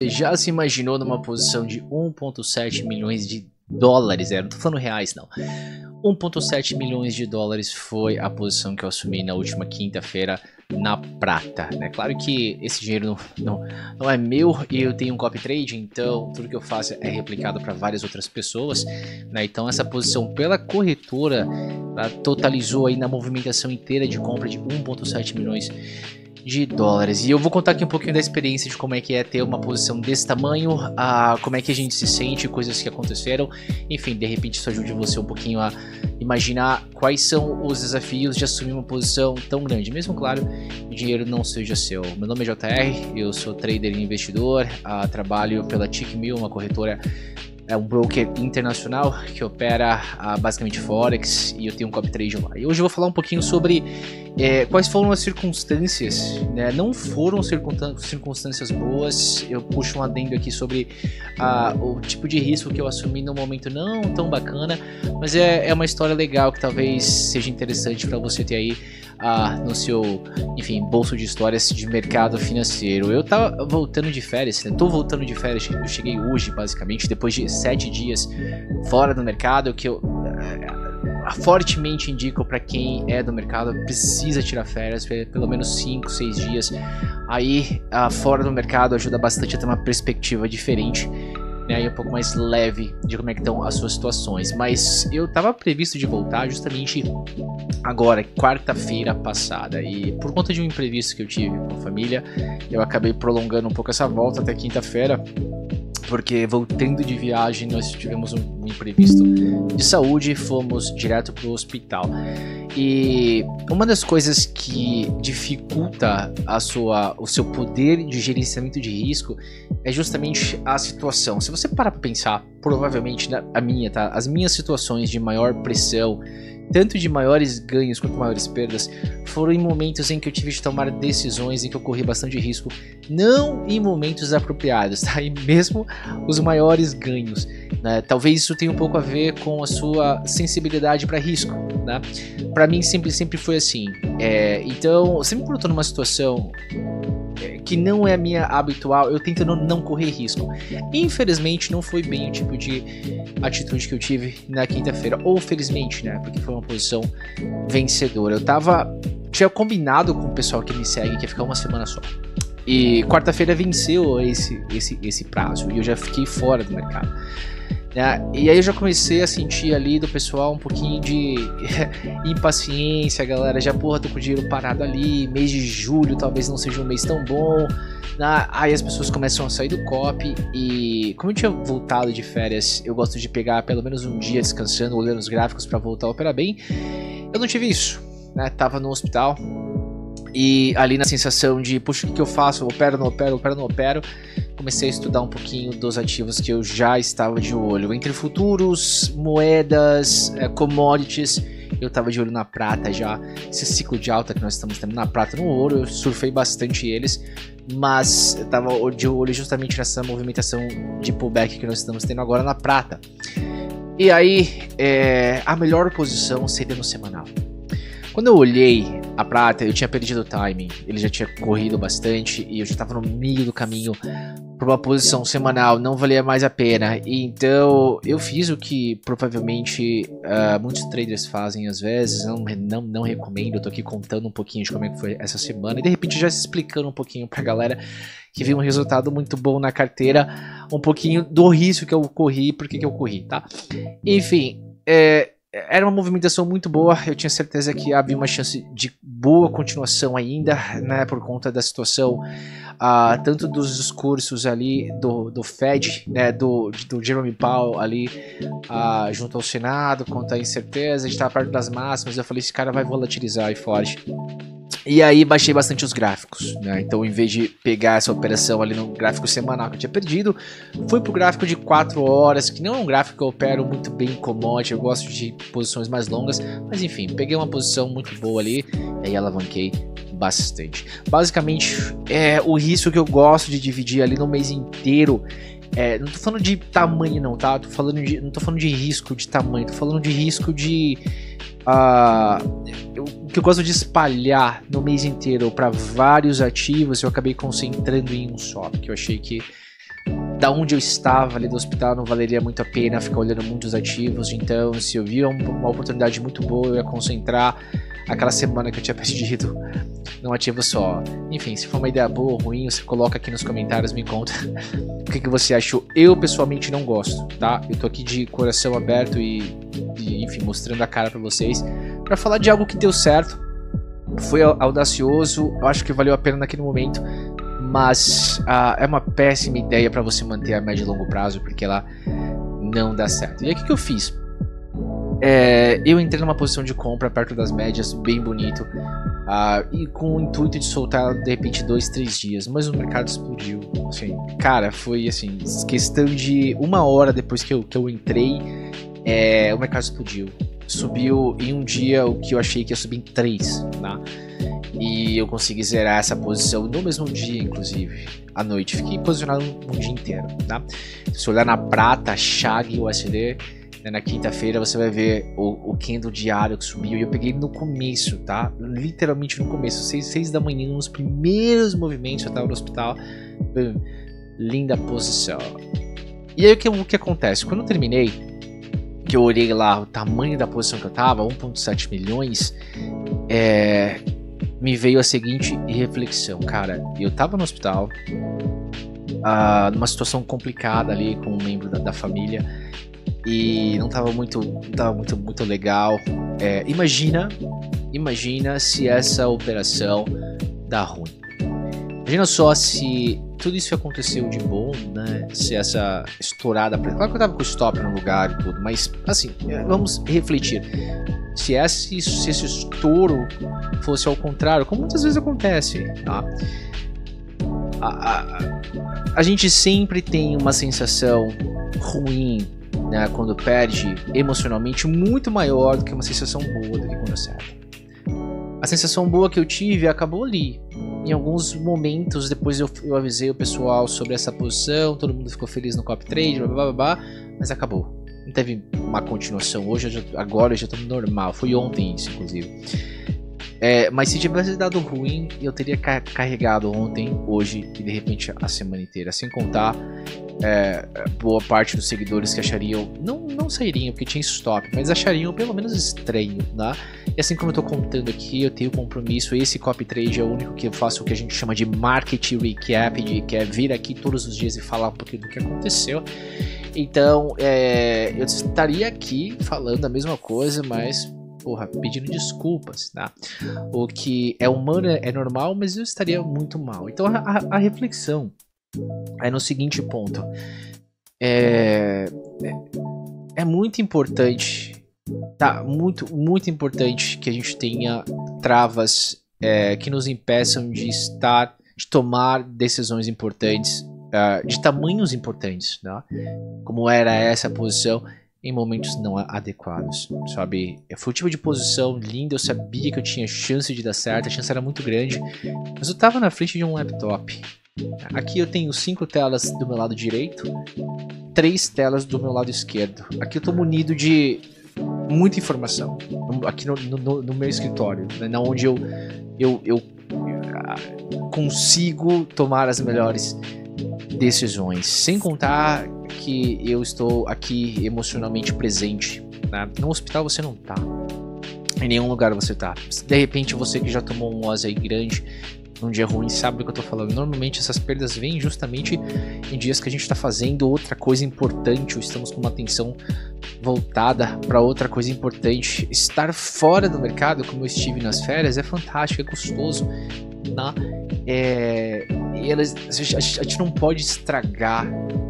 Você já se imaginou numa posição de 1,7 milhões de dólares? Não tô falando reais, não. 1,7 milhões de dólares foi a posição que eu assumi na última quinta-feira na prata, né? Claro que esse dinheiro não é meu e eu tenho um copy trade, então tudo que eu faço é replicado para várias outras pessoas, né? Então essa posição pela corretora totalizou aí na movimentação inteira de compra de 1,7 milhões de dólares. E eu vou contar aqui um pouquinho da experiência de como é que é ter uma posição desse tamanho, como é que a gente se sente, coisas que aconteceram, enfim, de repente isso ajude você um pouquinho a imaginar quais são os desafios de assumir uma posição tão grande, mesmo claro, o dinheiro não seja seu. Meu nome é JR, eu sou trader e investidor, trabalho pela Tickmill, uma corretora, é um broker internacional que opera basicamente Forex, e eu tenho um copy trade lá. E hoje eu vou falar um pouquinho sobre quais foram as circunstâncias, né? Não foram circunstâncias boas. Eu puxo um adendo aqui sobre o tipo de risco que eu assumi num momento não tão bacana, mas é uma história legal que talvez seja interessante para você ter aí no seu, enfim, bolso de histórias de mercado financeiro. Eu tava voltando de férias, né? Tô voltando de férias, eu cheguei hoje basicamente, depois de 7 dias fora do mercado, que eu fortemente indico para quem é do mercado, precisa tirar férias, pelo menos 5, 6 dias aí fora do mercado, ajuda bastante a ter uma perspectiva diferente, né, e um pouco mais leve de como é que estão as suas situações. Mas eu tava previsto de voltar justamente agora, quarta-feira passada, e por conta de um imprevisto que eu tive com a família, eu acabei prolongando um pouco essa volta até quinta-feira, porque voltando de viagem nós tivemos um imprevisto de saúde e fomos direto para o hospital. E uma das coisas que dificulta o seu poder de gerenciamento de risco é justamente a situação. Se você parar para pensar, provavelmente as minhas situações de maior pressão, tanto de maiores ganhos quanto maiores perdas, foram em momentos em que eu tive de tomar decisões em que eu corri bastante risco, não em momentos apropriados, tá? E mesmo os maiores ganhos, né? Talvez isso tenha um pouco a ver com a sua sensibilidade para risco, né? Para mim sempre foi assim. Então, sempre quando eu tô numa situação que não é a minha habitual, eu tento não correr risco. Infelizmente não foi bem o tipo de atitude que eu tive na quinta-feira, ou felizmente, né, porque foi uma posição vencedora. Tinha combinado com o pessoal que me segue que ia ficar uma semana só, e quarta-feira venceu esse prazo, e eu já fiquei fora do mercado. E aí eu já comecei a sentir ali do pessoal um pouquinho de impaciência, galera, já tô com o dinheiro parado ali, mês de julho talvez não seja um mês tão bom, aí as pessoas começam a sair do copy, e como eu tinha voltado de férias, eu gosto de pegar pelo menos um dia descansando, olhando os gráficos para voltar a operar bem. Eu não tive isso, né? Tava no hospital, e ali na sensação de, puxa, o que eu faço? Opero, não opero, comecei a estudar um pouquinho dos ativos que eu já estava de olho. Entre futuros, moedas, commodities, eu estava de olho na prata já. Esse ciclo de alta que nós estamos tendo na prata e no ouro, eu surfei bastante eles, mas eu estava de olho justamente nessa movimentação de pullback que nós estamos tendo agora na prata. E aí, a melhor posição seria no semanal. Quando eu olhei a prata, eu tinha perdido o timing, ele já tinha corrido bastante e eu já estava no meio do caminho para uma posição semanal, não valia mais a pena. E então eu fiz o que provavelmente muitos traders fazem às vezes, não recomendo. Eu tô aqui contando um pouquinho de como é que foi essa semana e de repente já explicando um pouquinho pra galera que viu um resultado muito bom na carteira, um pouquinho do risco que eu corri e por que eu corri, tá? Enfim, era uma movimentação muito boa, eu tinha certeza que havia uma chance de boa continuação ainda, né, por conta da situação, tanto dos discursos ali do Fed, né, do Jerome Powell ali junto ao Senado, quanto à incerteza, a gente estava perto das máximas, eu falei, esse cara vai volatilizar aí forte. E aí baixei bastante os gráficos, né? Então em vez de pegar essa operação ali no gráfico semanal que eu tinha perdido, fui pro gráfico de 4 horas, que não é um gráfico que eu opero muito bem em commodity, eu gosto de posições mais longas, mas enfim, peguei uma posição muito boa ali, e aí alavanquei bastante. Basicamente, o risco que eu gosto de dividir ali no mês inteiro, não tô falando de tamanho não, tá? Não tô falando de risco de tamanho, tô falando de risco de... o que eu gosto de espalhar no mês inteiro para vários ativos, eu acabei concentrando em um só, porque eu achei que da onde eu estava ali do hospital não valeria muito a pena ficar olhando muitos ativos, então se eu via uma oportunidade muito boa eu ia concentrar aquela semana que eu tinha perdido num ativo só. Enfim, se for uma ideia boa ou ruim, você coloca aqui nos comentários, me conta o que você achou. Eu pessoalmente não gosto, tá? Eu tô aqui de coração aberto e enfim, mostrando a cara pra vocês, pra falar de algo que deu certo, foi audacioso, eu acho que valeu a pena naquele momento, mas é uma péssima ideia pra você manter a médio e longo prazo, porque ela não dá certo. E aí o que eu fiz? Eu entrei numa posição de compra perto das médias, bem bonito, e com o intuito de soltar de repente 2, 3 dias, mas o mercado explodiu. Assim, cara, foi assim, questão de 1 hora depois que eu entrei, o mercado explodiu. Subiu em um dia o que eu achei que ia subir em 3, tá? E eu consegui zerar essa posição no mesmo dia, inclusive, à noite. Fiquei posicionado um dia inteiro, tá? Se você olhar na prata, Shag e USD, na quinta-feira você vai ver o candle diário que subiu, e eu peguei no começo, tá? Literalmente no começo, 6 da manhã, nos primeiros movimentos, eu tava no hospital. Linda posição. E aí o que acontece? Quando eu terminei, que eu olhei lá o tamanho da posição que eu tava, 1.7 milhões, me veio a seguinte reflexão, cara, eu tava no hospital, numa situação complicada ali com um membro da família, e não tava muito legal. Imagina se essa operação dá ruim. Imagina só se tudo isso que aconteceu de bom, né? Se essa estourada... Claro que eu tava com o stop no lugar e tudo, mas assim, vamos refletir. Se esse estouro fosse ao contrário, como muitas vezes acontece, tá? A gente sempre tem uma sensação ruim, né, quando perde, emocionalmente, muito maior do que uma sensação boa do que quando acerta. A sensação boa que eu tive acabou ali. Em alguns momentos, depois eu avisei o pessoal sobre essa posição, todo mundo ficou feliz no copy trade, blá, blá, blá, mas acabou. Não teve uma continuação. Agora eu já tô normal. Foi ontem isso, inclusive. Mas se tivesse dado ruim, eu teria carregado ontem, hoje e de repente a semana inteira. Sem contar boa parte dos seguidores que achariam, não sairiam porque tinha stop, mas achariam pelo menos estranho, né? E assim como eu tô contando aqui, eu tenho compromisso. Esse copy trade é o único que eu faço o que a gente chama de market recap, que é vir aqui todos os dias e falar um pouquinho do que aconteceu. Então eu estaria aqui falando a mesma coisa, mas pedindo desculpas, tá? O que é humano, é normal, mas eu estaria muito mal. Então a reflexão é no seguinte ponto: é muito importante, tá? Muito importante que a gente tenha travas que nos impeçam de tomar decisões importantes, de tamanhos importantes, tá? Como era essa posição, em momentos não adequados, sabe? Foi o tipo de posição linda, eu sabia que eu tinha chance de dar certo, a chance era muito grande, mas eu tava na frente de um laptop. Aqui eu tenho 5 telas do meu lado direito, 3 telas do meu lado esquerdo. Aqui eu tô munido de muita informação, aqui no meu escritório, né, onde eu consigo tomar as melhores decisões, sem contar que eu estou aqui emocionalmente presente, né? No hospital você não tá, em nenhum lugar você tá. De repente você que já tomou um loss aí grande num dia ruim sabe do que eu tô falando. Normalmente essas perdas vêm justamente em dias que a gente tá fazendo outra coisa importante, ou estamos com uma atenção voltada para outra coisa importante. Estar fora do mercado, como eu estive nas férias, é fantástico, é gostoso, né? E a gente não pode estragar,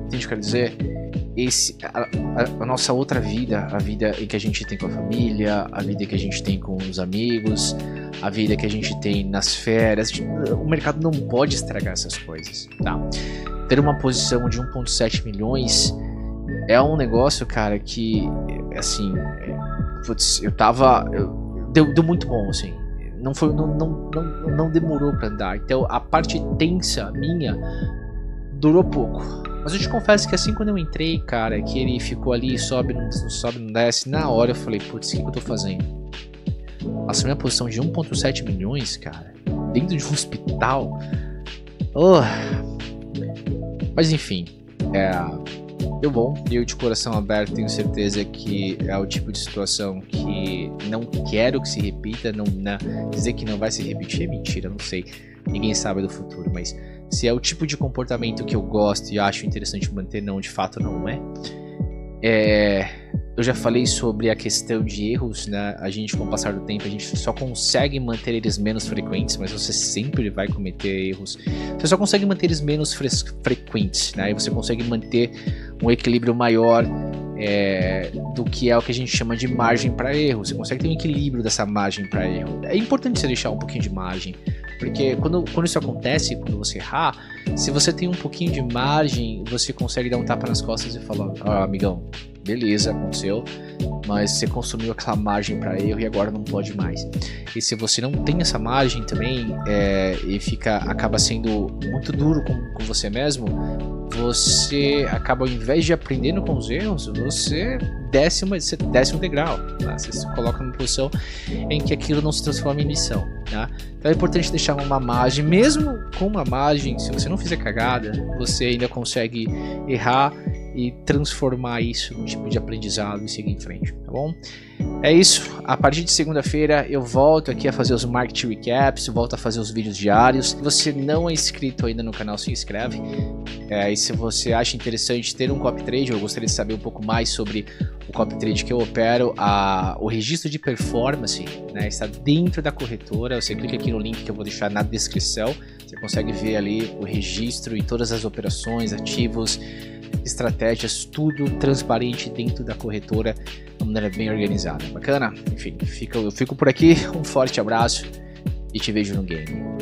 entende o que eu quero dizer? A nossa outra vida, a vida em que a gente tem com a família, a vida que a gente tem com os amigos, a vida que a gente tem nas férias. O mercado não pode estragar essas coisas, tá? Ter uma posição de 1.7 milhões é um negócio, cara, que, assim, putz, deu muito bom, assim. Não demorou pra andar. Então a parte tensa minha durou pouco. Mas eu te confesso que assim quando eu entrei, cara, que ele ficou ali, sobe, não sobe, não desce, na hora eu falei, putz, o que eu tô fazendo? Assumir a posição de 1.7 milhões, cara, dentro de um hospital. Mas enfim, Deu bom, eu de coração aberto tenho certeza que é o tipo de situação que não quero que se repita, não, né? Dizer que não vai se repetir é mentira, não sei, ninguém sabe do futuro, mas se é o tipo de comportamento que eu gosto e acho interessante manter, não, de fato não é. Eu já falei sobre a questão de erros, né? A gente, com o passar do tempo, a gente só consegue manter eles menos frequentes, mas você sempre vai cometer erros. Você só consegue manter eles menos frequentes, né? E você consegue manter um equilíbrio maior do que é o que a gente chama de margem para erro. Você consegue ter um equilíbrio dessa margem para erro. É importante você deixar um pouquinho de margem, porque quando isso acontece, quando você errar, se você tem um pouquinho de margem, você consegue dar um tapa nas costas e falar: amigão, beleza, aconteceu, mas você consumiu aquela margem para erro e agora não pode mais. E se você não tem essa margem também, e acaba sendo muito duro com você mesmo, você acaba, ao invés de aprendendo com os erros, você desce um degrau, tá? Você se coloca numa posição em que aquilo não se transforma em lição, tá? Então é importante deixar uma margem, mesmo com uma margem, se você não fizer cagada, você ainda consegue errar e transformar isso num tipo de aprendizado e seguir em frente, tá bom? É isso, a partir de segunda-feira eu volto aqui a fazer os market recaps, volto a fazer os vídeos diários. Se você não é inscrito ainda no canal, se inscreve. E se você acha interessante ter um copy trade, eu gostaria de saber um pouco mais sobre o copy trade que eu opero, o registro de performance, né, está dentro da corretora. Você clica aqui no link que eu vou deixar na descrição, você consegue ver ali o registro e todas as operações, ativos, estratégias, tudo transparente dentro da corretora, de uma maneira bem organizada. Bacana? Enfim, eu fico por aqui, um forte abraço e te vejo no game.